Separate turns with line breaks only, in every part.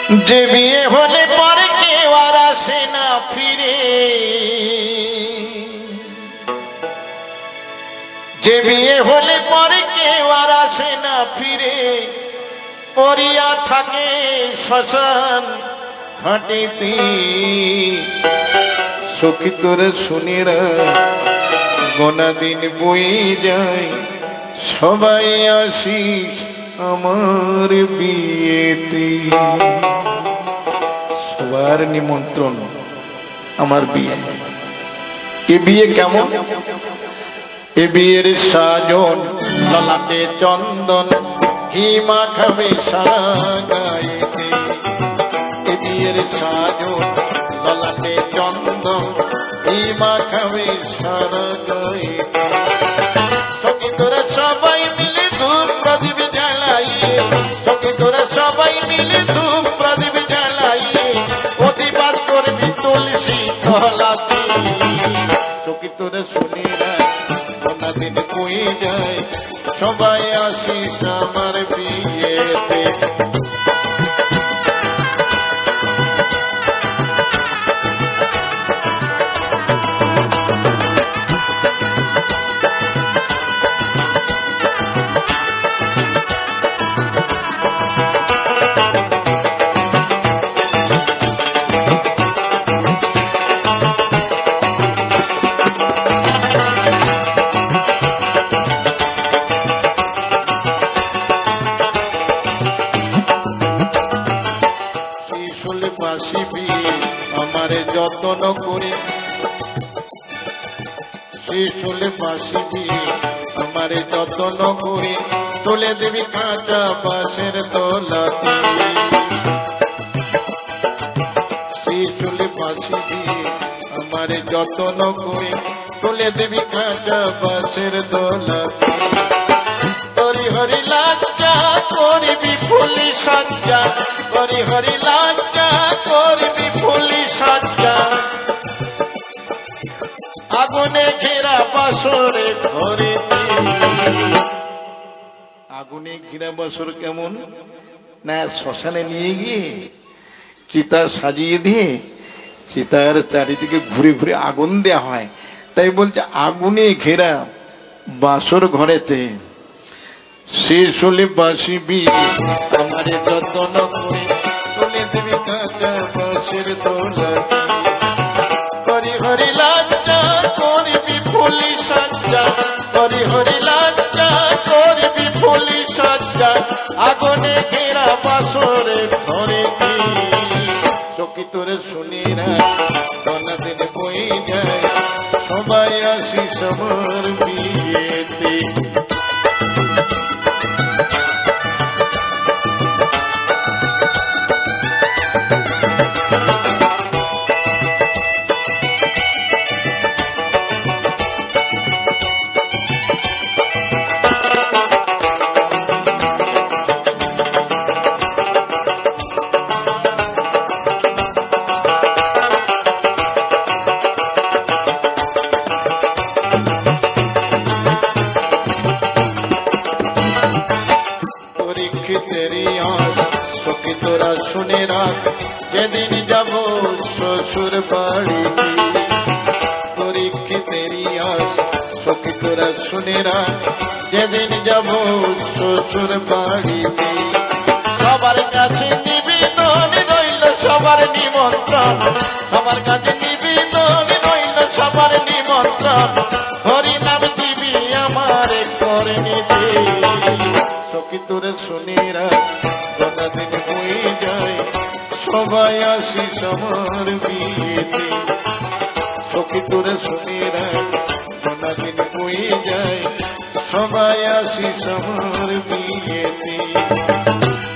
যে বিয়ে হলে পরে কেউ আর আসে না ফিরে, যে বিয়ে হলে পরে কেউ আর আসে না ফিরে, পড়িয়া থাকে শ্মশান ঘাটেতে। সখী তোরা শুনেরা গোনা দিন বয়ে যায়, সবাই আসিস আমার বিয়েতে। সবার নিমন্ত্রণ আমার বিয়ে। এ বিয়ে কেমন? এ বিয়ের সাজন ললাটে চন্দন, হিমা খাবে সারা গায়েতে। এ বিয়ের সাজন ললাটে চন্দন, হিমা খাবে সারা গায়েতে। সখী তোরা সবাই মিলে ধূপ প্রদীপ জ্বালাইয়ে, সখী তোরা সবাই মিলে ধূপ প্রদীপ জ্বালাইয়ে, অধিবাস করবি তুলসী তলাতে। সখী তোরা শুনে না গোনা দিন বয়ে যায়, সবাই আসিস আমার বিয়েতে। আমারে যত্ন করে শিশুলে বাসিবি, আমারে যত্ন করে তুলে দিবি কাঁচা বাঁশের তলাতে। শিশুলে বাসিবি, আমারে যত্ন করে তুলে দিবি কাঁচা বাঁশের তলাতে। হরি হরি লজ্জা করবি ফুলি সজ্জা, হরি হরি লজ্জা করবি ফুলি সজ্জা, আগুনে ঘেরা বাসরে ঘরে। আগুনে ঘেরা বাসর কেমন না, শ্মশানে নিয়ে গিয়ে চিতা সাজিয়ে দিয়ে চিতার চারিদিকে ঘুরে ঘুরে আগুন দেয়া হয়। তাই বলছে আগুনে ঘেরা বাসর ঘরেতে। শেষ হলে বাসিবি, আমারে যত্ন করে তুলে দিবি কাঁচা বাঁশের তলাতে। হরি হরি লজ্জা করবি ফুলি সজ্জা, হরি হরি লজ্জা করবি ফুলি সজ্জা, আগুনে ঘেরা বাসরে ঘরে। সখী তোরে শুনে না গোনা দিন বয়ে যায়, সবাই আসিস আমার বিয়েতে। সখী তোরা শুনে রাখ, যেদিন যাব শ্বশুর বাড়ি, পরীক্ষিতেরই আস। সখী তোরা শুনে রাখ, যেদিন যাব শ্বশুর বাড়ি। সবার কাছে নিবেদন রইল সবার নিমন্ত্রণ, সবার কাছে নিবেদন রইল সবার নিমন্ত্রণ, হরি নাম দিবি আমার করে নিতে। সখী তোরা শুনে রাখ, গোনা দিন বয়ে যায়, সবাই আসিস আমার বিয়েতে। সখী তোরা শুনে রাখ, গোনা দিন বয়ে যায়, সবাই আসিস আমার বিয়েতে।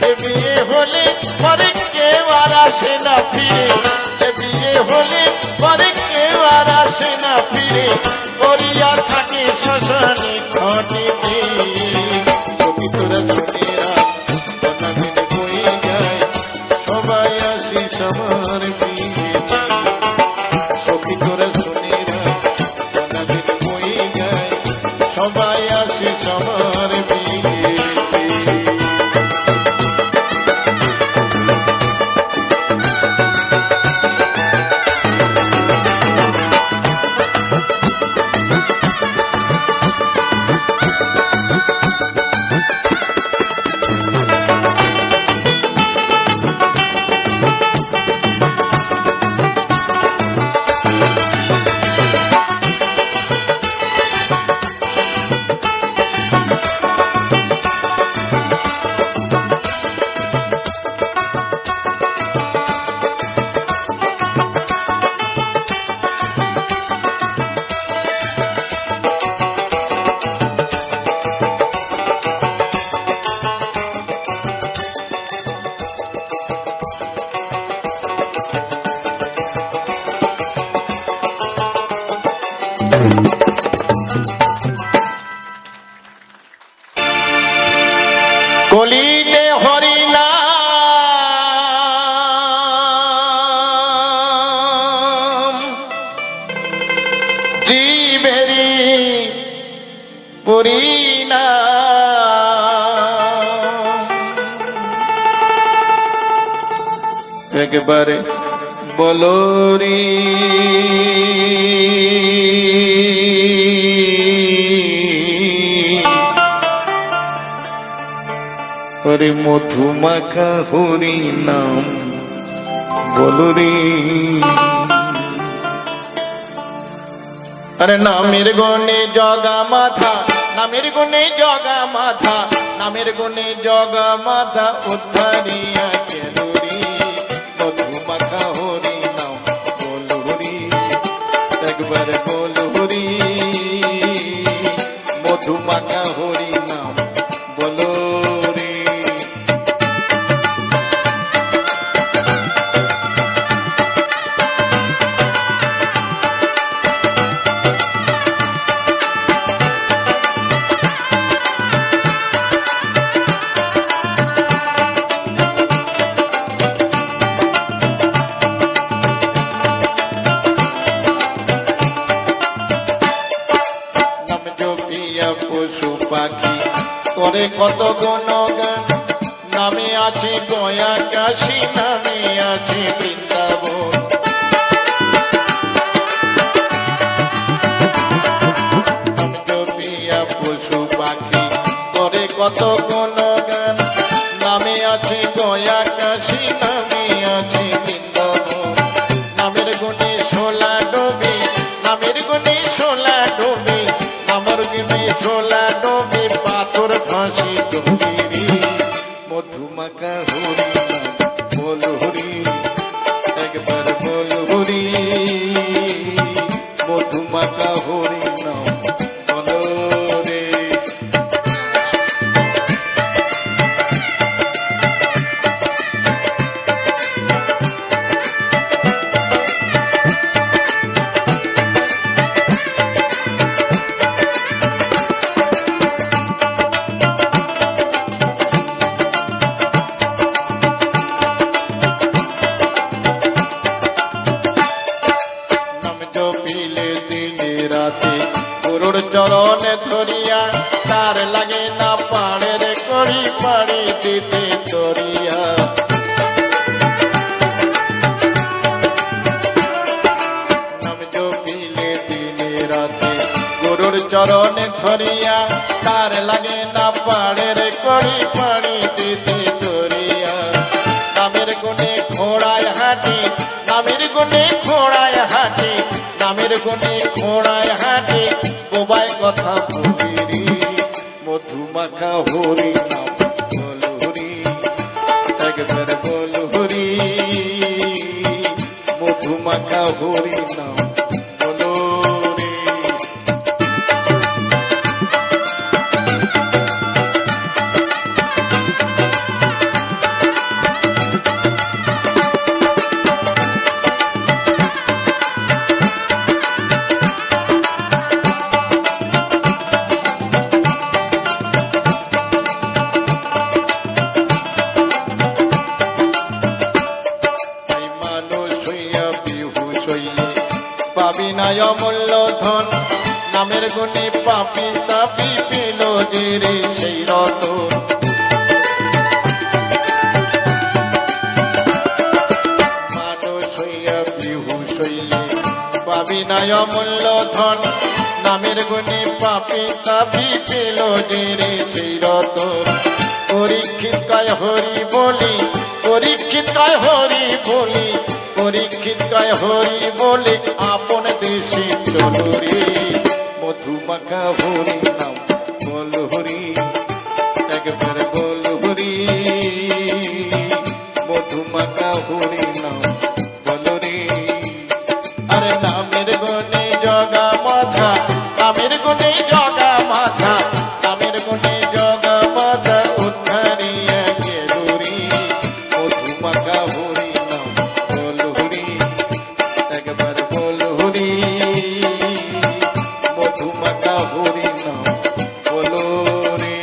এ বিয়ে হলে পরে কেউ আর আসে না ফিরে, এ বিয়ে হলে পরে কেউ আর আসে না ফিরে, পড়িয়া থাকে শ্মশানে ঘাটেতে। সখী তোরা শুনে রাখ, গোনা দিন বয়ে যায়, সবাই আসিস আমার বিয়েতে। সখী তোরা শুনে রাখ, গোনা কলিতে হরিনা জীবেরি পরিনা একবারে বলো রে হরে মধুমাখা হরি নাম বলো রে আরে নামের গুণে জগা মাথা নামের গুণে জগা মাথা নামের গুণে জগা মাথা উদ্ধারিয়া কেলুরি মধুমাখা হরি নাম বলো রে একবার বলো রে মধুমাখা হরি নাম বলো পশু পাখি করে কত গুণগান নামে আছে গয়া কাশী নামে আছে বৃন্দাবন নাম জপিয়া পশু পাখি করে কত গুণগান নামে আছে গয়া কাশী নামে আছে বৃন্দাবন নামের গুণে শোলা ডোবে নামের গুণে শোলা ডোবে নামের গুণে শোলা ডোবে পাথর ফাঁসি ডোবে মধুমাখা হরি বল হরি একবার বল হরি মধুমাখা হরি নাম বল রে চরণে ধরিয়া তার লাগে না পাড়ের করি পাড়ি দিতে ধরিয়া নাম জপিলে দিনে রাতে গুরুর চরণে ধরিয়া তার লাগে না পাড়ের করি পাড়ি দিতে ধরিয়া নামের গুণে ঘোড়ায় হাঁটি নামের গুণে ঘোড়ায় হাঁটি নামের গুণে ঘোড়ায় হাঁটি গোবায় কথা বলি মধুমাখা হরি নাম বল হরি একবার বল হরি মধুমাখা হরি নাম বলো রে পাবি নাই অমূল্য ধন নামের গুণে পাপি তাপি পেল যে রে সেই রতন মানুষ হইয়া বিহুষ হইলে পাবি নাই অমূল্য ধন নামের গুণে পাপি তাপি পেল যে রে সেই রতন পরীক্ষিত কয় হরি বলি পরীক্ষিত কয় হরি বলি পরীক্ষিত কয় হরি বলে আপন দেশে চলো রে মধুমাখা হরি নাম বল হরি একবার বল হরি মধুমাখা হরি নাম বল রে আরে নামের গুণে জগা মাথা নামের গুণে জগা মাথা নামের গুণে জগা মাথা উদ্ধারিয়া গেলুরি মধুমাখা হরি মধুমাখা হরি নাম বলো রে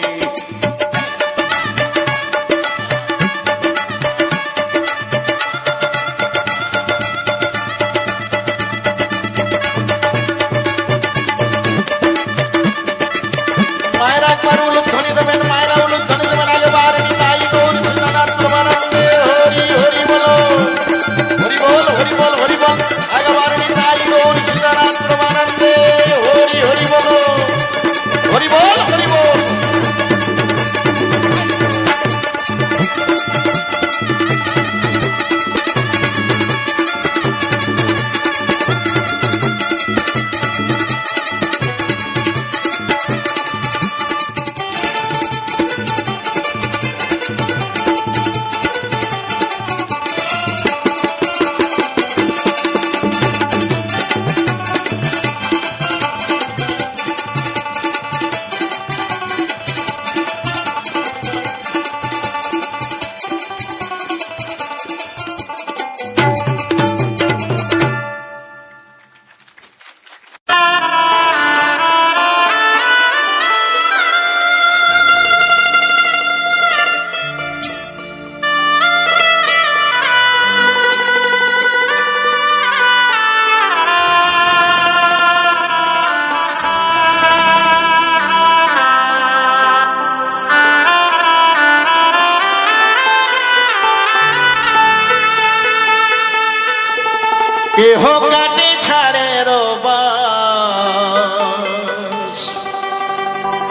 কেহ কাটে ছাড়ে রবাস,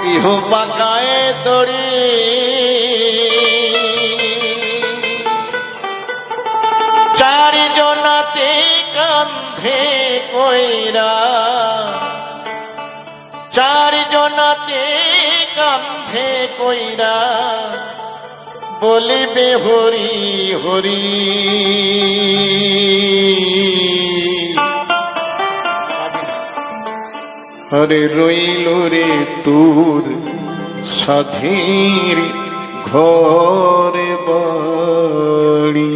কেহ পাকায় দড়ি, চারিজনাতে কান্ধে কইরা, চারিজনাতে কান্ধে কইরা বলিবে হরি হরি। হরে রইল রে তোর সাধীর ঘরে বাড়ি।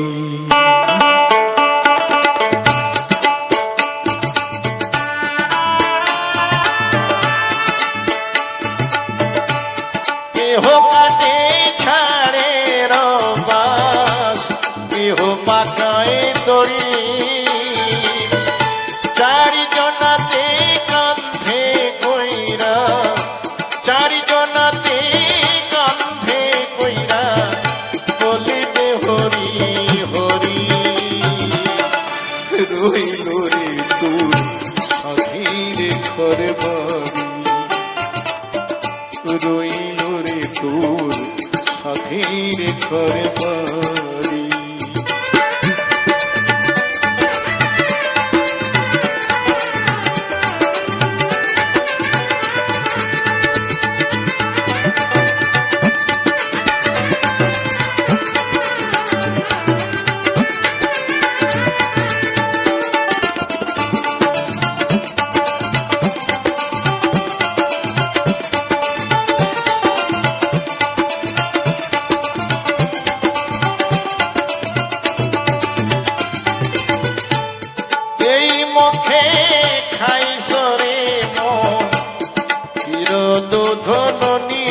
কেহ কাটে ছাড়ে রবাস, কেহ পাকায় দড়ি, চারিজনাতে কান্ধে কইরা, চারিজনাতে কান্ধে কইরা বলিবে হরি হরি। রইল রে তোর সাধীর ঘরে বাড়ি, রইল রে তোর সাধীর ঘরে বাড়ি। মুখে খাইছো রে মন চিরদুধননি,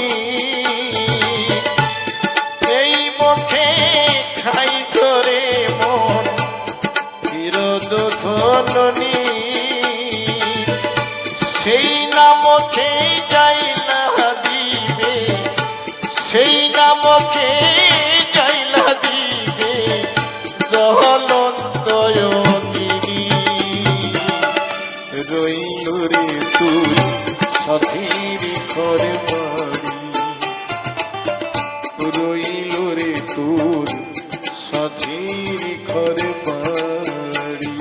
এই মুখে খাইছো রে মন চিরদুধননি, সেই নামকে যাইলা দিবে, সেই নামকে যাইলা দিবে জ্বলন্ত অগ্নি। রইল রে তোর সাধীর ঘরে বাড়ি, রইল রে তোর সাধীর ঘরে বাড়ি।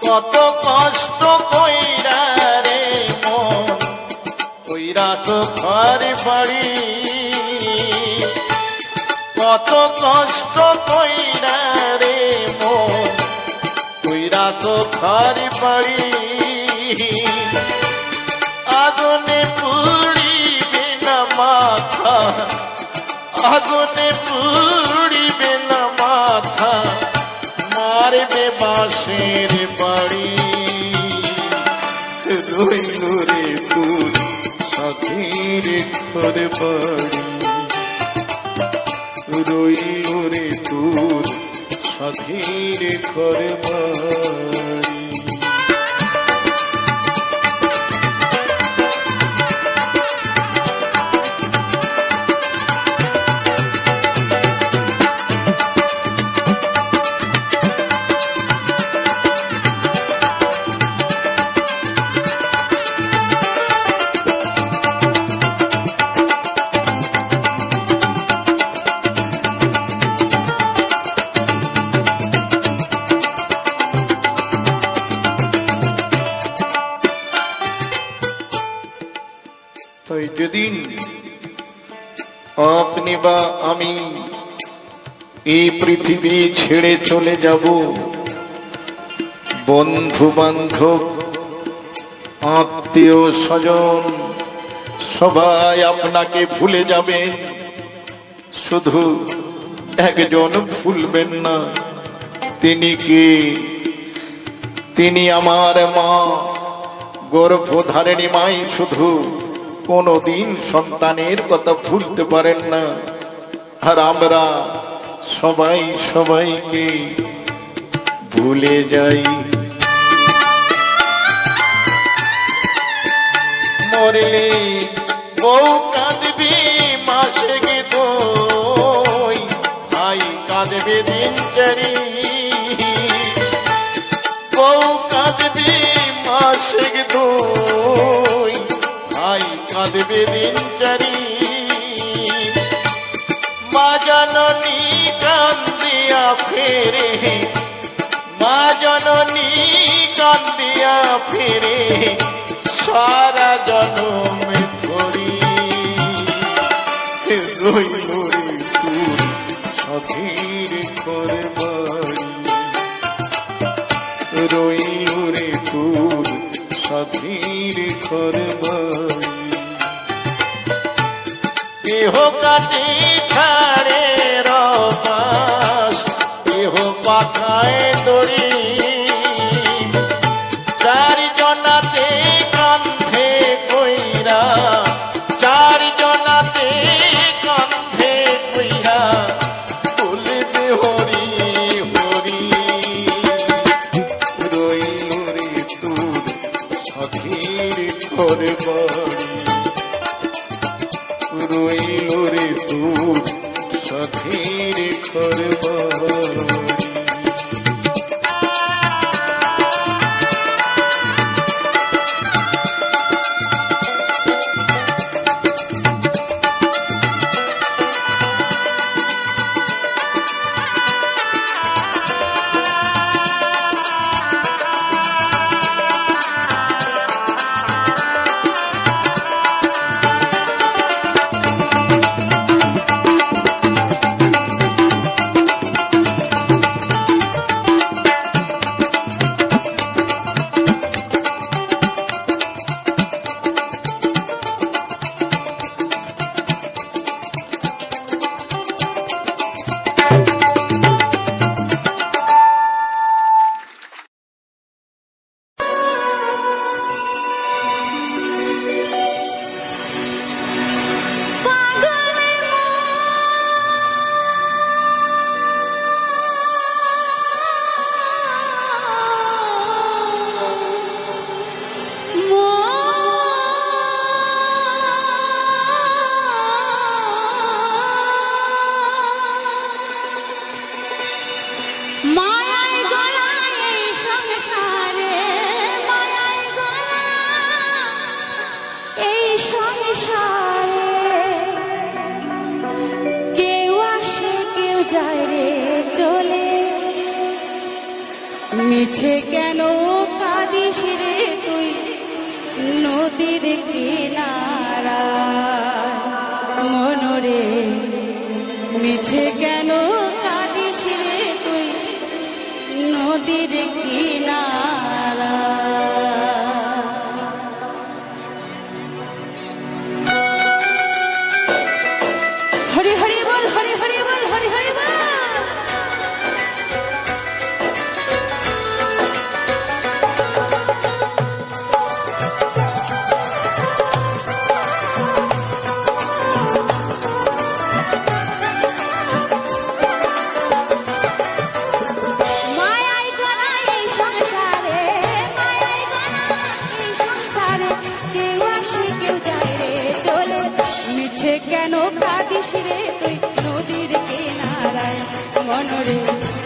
কত কষ্ট কইরা রে মন কইরা তো ঘরে বাড়ি, কত কষ্ট কইরা রে মন কইরা তো ঘরে বাড়ি, আগুনে পুড়িবে না মাথা, আগুনে পুড়িবে না মাথা, মারবে বাঁশের বাড়ি। রইল রে তোর সাধীর ঘরে বাড়ি, রইল রে তোর সাধীর ঘরে বাড়ি। তাই যেদিন আপনি বা আমি এই পৃথিবী ছেড়ে চলে যাব, বন্ধু বান্ধব আত্মীয় স্বজন সবাই আপনাকে ভুলে যাবেন, শুধু একজন ভুলবেন না, তিনি কে? তিনি আমার মা, গর্ভধারিণী মাই শুধু কোনদিন সন্তানের কথা ভুলতে পারেন না। আর আমরা সবাই সবাইকে ভুলে যাই। মরলে বউ কাঁদবি মাসে গে তুই, ভাই কাঁদবে দিন চারি। বউ কাঁদবি মাসে গে তুই, ভাই কাঁদবে দিন চারি। মা জননী কান্দিয়া ফেরে, মা জননী কান্দিয়া ফেরে সারা জনম ধরি। রইল রে তোর সাথীর ঘর বাড়ি, রইল রে তোর সাথীর ঘর বাড়ি। কেহ কাটে ছাড়ে রবাস, কেহ পাখায় দড়ি। চারি জনাতে কান্ধে কইরা, চারি জনাতে কান্ধে কইরা বলবে হরি হরি। রইল রে তোর সাথীর ঘর বাড়ি, রইল রে তোর সাথীর ঘর বাড়ি।
মিছে কেন কাঁদিস রে তুই নদীর কিনারা, মনরে মিছে কেন কাঁদিস রে তুই নদীর কিনারা। হরি হরি বল, হরি হরি বল, হরি হরি বল। কেন কাঁদিস রে তুই নদীর কিনারায়, মনরে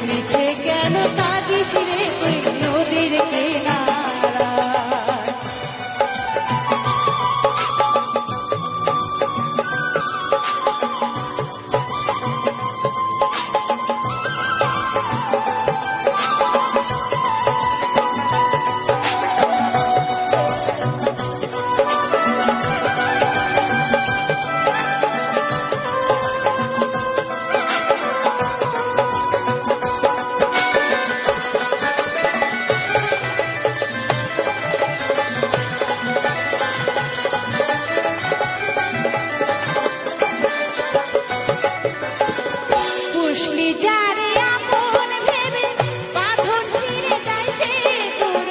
মিছে কেন কাঁদিস রে তুই নদীর কিনারায়। পুষলি যারে আপন ভেবে বাঁধন ছিঁড়ে যায় সে তোর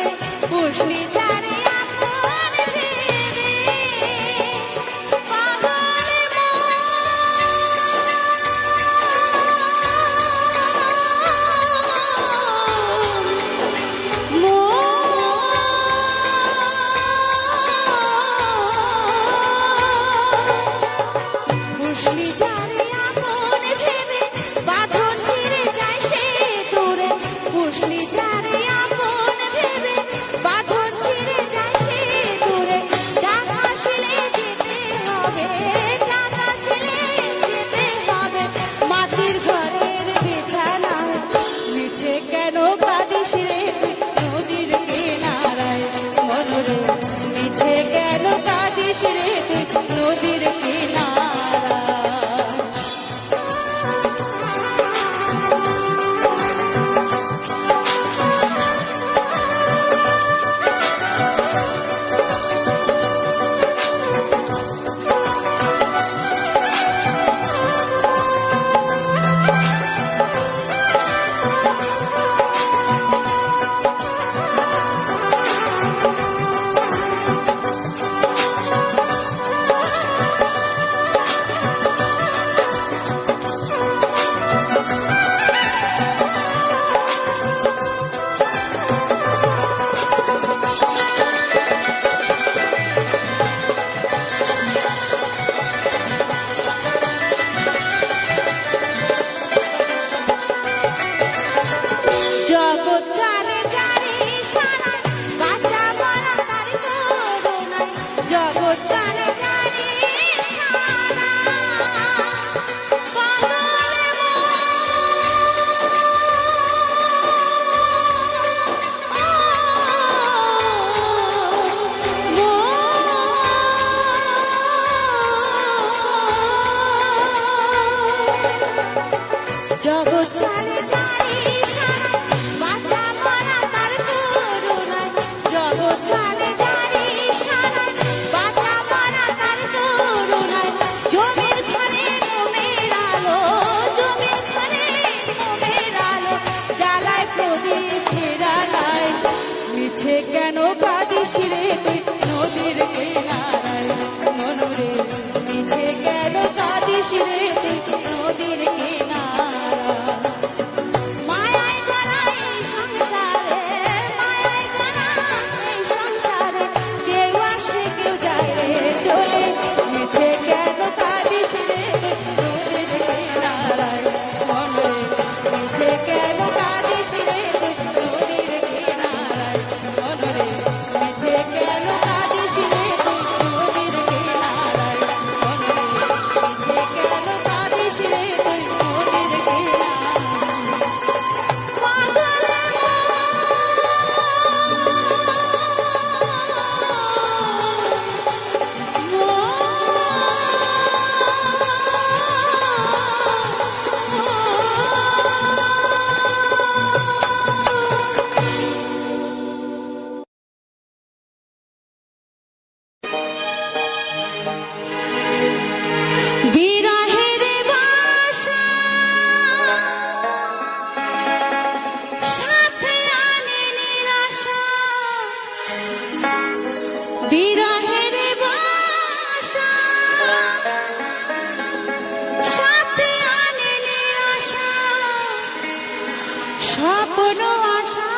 স্বপ্ন আশা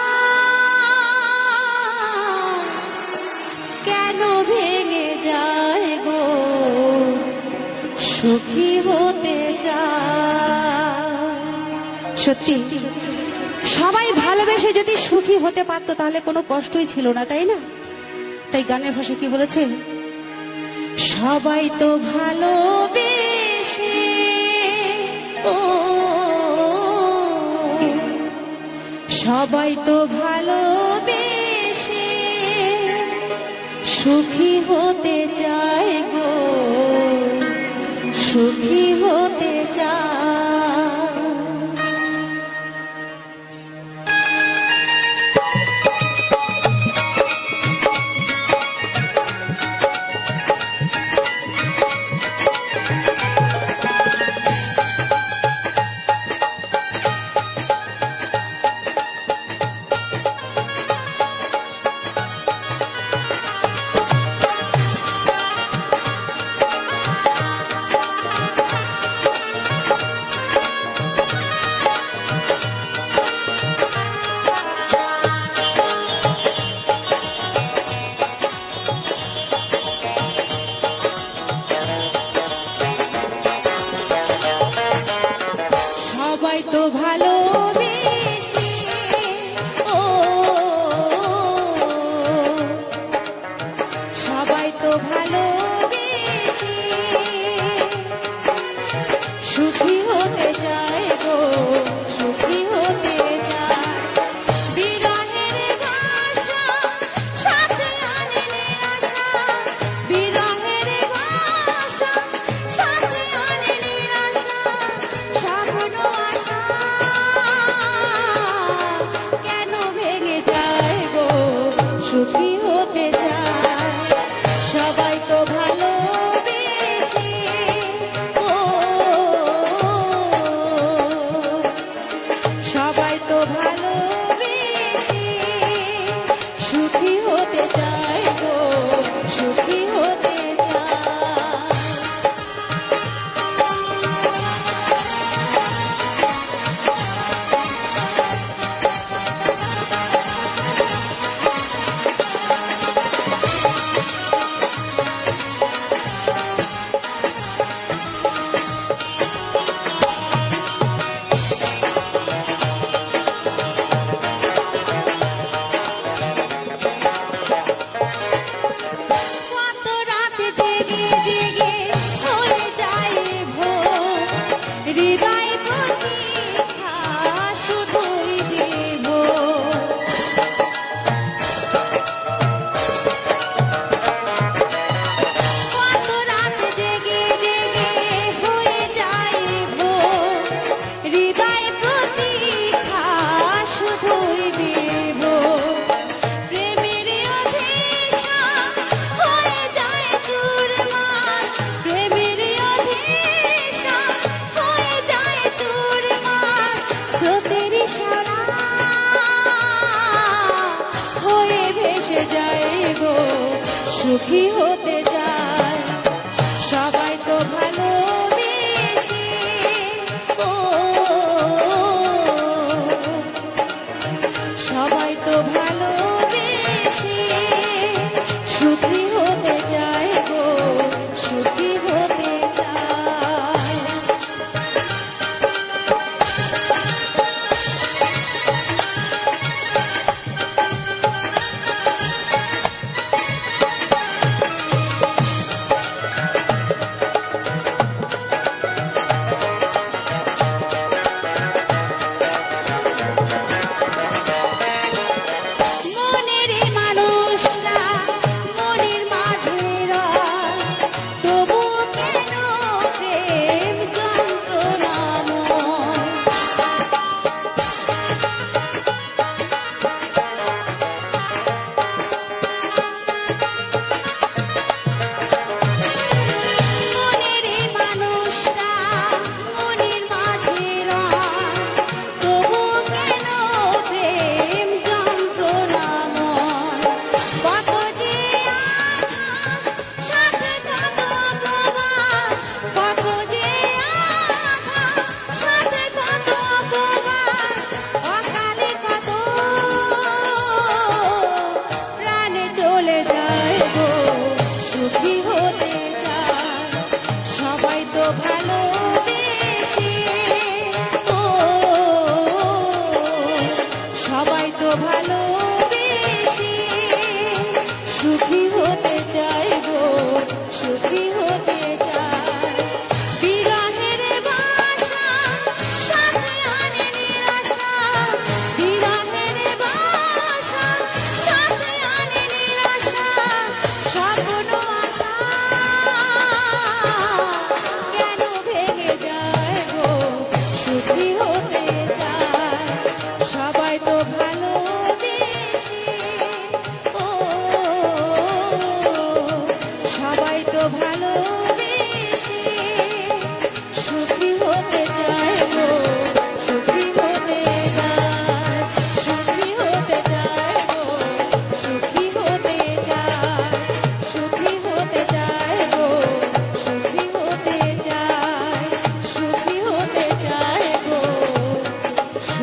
কেন ভেঙে যায় গো, সুখী হতে চায়। সত্যি সবাই ভালোবেসে যদি সুখী হতে পারতো তাহলে কোনো কষ্টই ছিল না, তাই না? তাই গানের ভাষা কি বলেছে, সবাই তো ভালোবেসে ও সবাই তো ভালোবেসে সুখী হতে চায় গো, সুখী হতে চায়। সবাই তো ভালোবেসে ও সবাই তো ভালোবেসে সুখী হতে চায় গো, সুখী হতে চায়। বিরহের ভাষা সাথে আনে নিরাশা, বিরহের ভাষা সাথে আনে নিরাশা, স্বপ্ন আশা কেন ভেঙে যায় গো, সুখী হতে চায়। সবাই তো ভালোবেসে ও সবাই তো ভালোবেসে সুখী হতে চায় গো, সুখী হতে চায়। কত রাত জেগে জেগে হয়ে যায় ভোর, হৃদয় প্রতীক্ষা শুধুই বিভোর। কত রাত জেগে জেগে হয়ে যায় ভোর, হৃদয় প্রতীক্ষা শুধুই বিভোর। প্রেমের অধিশাপ হয়ে যায় চুরমার, প্রেমের অধিশাপ হয়ে যায় চুরমার। স্রোতের ইশারা হয়ে ভেসে যায় গো, সুখী হতে চায়। সবাই তো ভালোবেসে ও সবাই তো ভালোবেসে সুখী হতে চায় গো, সুখী হতে চায়।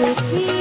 সুখী